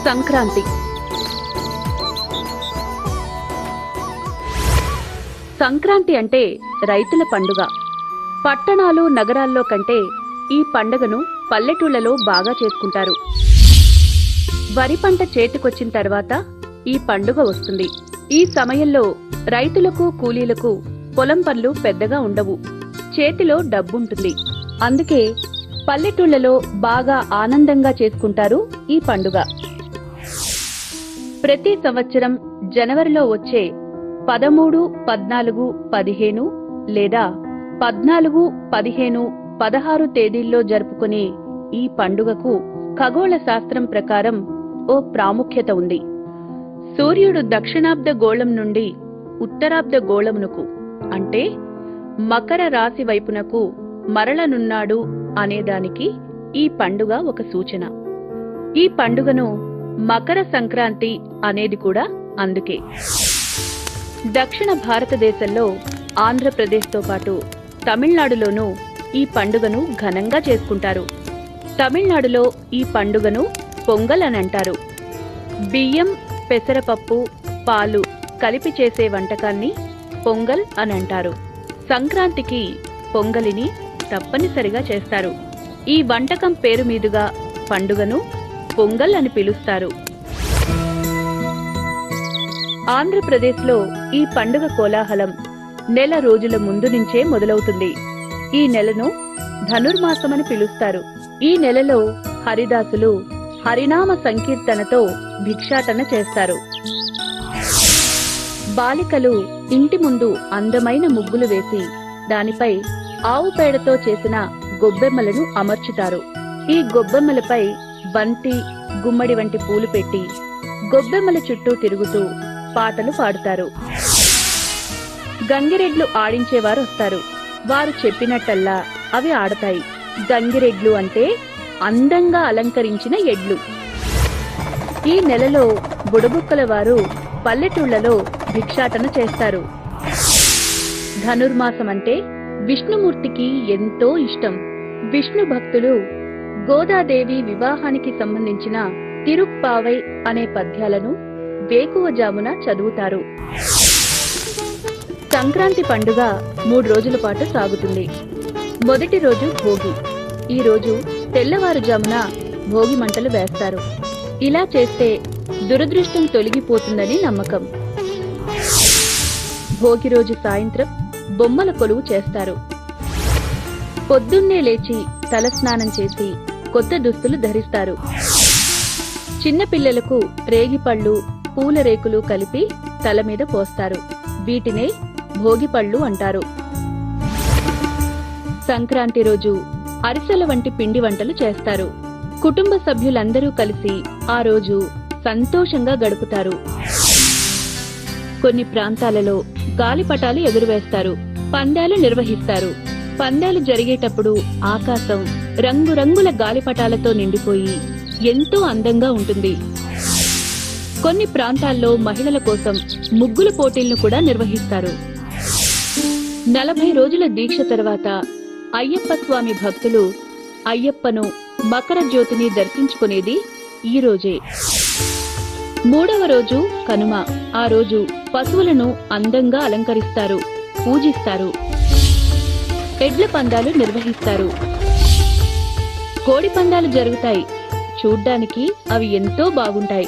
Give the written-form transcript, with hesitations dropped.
సంక్రాంతి. సంక్రాంతి అంటే రైతుల పండుగ. పట్టణాలు నగరాల్లో కంటే ఈ పండుగను పల్లెటూళ్లలో బాగా చేసుకుంటారు. వరి పంట చేతికొచ్చిన తర్వాత ఈ పండుగ వస్తుంది. ఈ సమయంలో రైతులకు కూలీలకు పొలం పనులు పెద్దగా ఉండవు. చేతిలో డబ్బుంటుంది. అందుకే పల్లెటూళ్లలో బాగా ఆనందంగా చేసుకుంటారు ఈ పండుగ. ప్రతి సంవత్సరం జనవరిలో వచ్చే 13, 14, 15 లేదా 14, 15, 16 తేదీల్లో జరుపుకునే ఈ పండుగకు ఖగోళ శాస్త్రం ప్రకారం ఓ ప్రాముఖ్యత ఉంది. సూర్యుడు దక్షిణాబ్ద గోళం నుండి ఉత్తరాబ్ద గోళమునకు అంటే మకర రాశి వైపునకు మరలనున్నాడు అనేదానికి ఈ పండుగ ఒక సూచన. ఈ పండుగను మకర సంక్రాంతి అనేది కూడా అందుకే. దక్షిణ భారతదేశంలో ఆంధ్రప్రదేశ్తో పాటు తమిళనాడులోనూ ఈ పండుగను ఘనంగా చేసుకుంటారు. తమిళనాడులో ఈ పండుగను పొంగల్ అని అంటారు. బియ్యం, పెసరపప్పు, పాలు కలిపి చేసే వంటకాన్ని పొంగల్ అని అంటారు. సంక్రాంతికి పొంగలిని తప్పనిసరిగా చేస్తారు. ఈ వంటకం పేరు మీదుగా పండుగను పొంగల్ అని పిలుస్తారు. ఆంధ్రప్రదేశ్లో ఈ పండుగ కోలాహలం నెల రోజుల ముందు నుంచే మొదలవుతుంది. ఈ నెలను ధనుర్మాసమని పిలుస్తారు. ఈ నెలలో హరిదాసులు హరినామ సంకీర్తనతో భిక్షాటన చేస్తారు. బాలికలు ఇంటి ముందు అందమైన ముగ్గులు వేసి దానిపై ఆవు పేడతో చేసిన గొబ్బెమ్మలను అమర్చుతారు. ఈ గొబ్బెమ్మలపై బంతి, గుమ్మడి వంటి పూలు పెట్టి గొబ్బెమ్మల చుట్టూ తిరుగుతూ పాటలు పాడుతారు. గంగిరెడ్లు ఆడించేవారు వస్తారు. వారు చెప్పినట్టల్లా అవి ఆడతాయి. గంగిరెడ్లు అంటే అందంగా అలంకరించిన ఎడ్లు. ఈ నెలలో బుడబుక్కల వారు పల్లెటూళ్లలో భిక్షాటన చేస్తారు. ధనుర్మాసం అంటే విష్ణుమూర్తికి ఎంతో ఇష్టం. విష్ణు భక్తులు గోదాదేవి వివాహానికి సంబంధించిన తిరుప్పావై అనే పద్యాలను వేకువజామున చదువుతారు. సంక్రాంతి పండుగ 3 రోజుల పాటు సాగుతుంది. మొదటి రోజు భోగి. ఈ రోజు తెల్లవారుజామున భోగి మంటలు వేస్తారు. ఇలా చేస్తే దురదృష్టం తొలగిపోతుందని నమ్మకం. భోగి రోజు సాయంత్రం బొమ్మల కొలువు చేస్తారు. పొద్దున్నే లేచి తలస్నానం చేసి కొత్త దుస్తులు ధరిస్తారు. చిన్నపిల్లలకు రేగిపళ్ళు, పూల రేకులు కలిపి తల మీద పోస్తారు. వీటినే భోగిపళ్ళు అంటారు. సంక్రాంతి రోజు అరిసెల వంటి పిండి వంటలు చేస్తారు. కుటుంబ సభ్యులందరూ కలిసి ఆ రోజు సంతోషంగా గడుపుతారు. కొన్ని ప్రాంతాలలో గాలిపటాలు ఎగురవేస్తారు. పందాలు నిర్వహిస్తారు. పందాలు జరిగేటప్పుడు ఆకాశం రంగురంగుల గాలిపటాలతో నిండిపోయి ఎంతో అందంగా ఉంటుంది. కొన్ని ప్రాంతాల్లో మహిళల కోసం ముగ్గుల పోటీలను కూడా నిర్వహిస్తారు. 40 రోజుల దీక్ష తర్వాత అయ్యప్ప స్వామి భక్తులు అయ్యప్పను మకర జ్యోతిని దర్శించుకునేది ఈ రోజే. 3వ రోజు కనుమ. ఆ రోజు పశువులను అందంగా అలంకరిస్తారు, పూజిస్తారు. ఎడ్ల పందాలు నిర్వహిస్తారు. కోడి పందాలు జరుగుతాయి. చూడ్డానికి అవి ఎంతో బాగుంటాయి.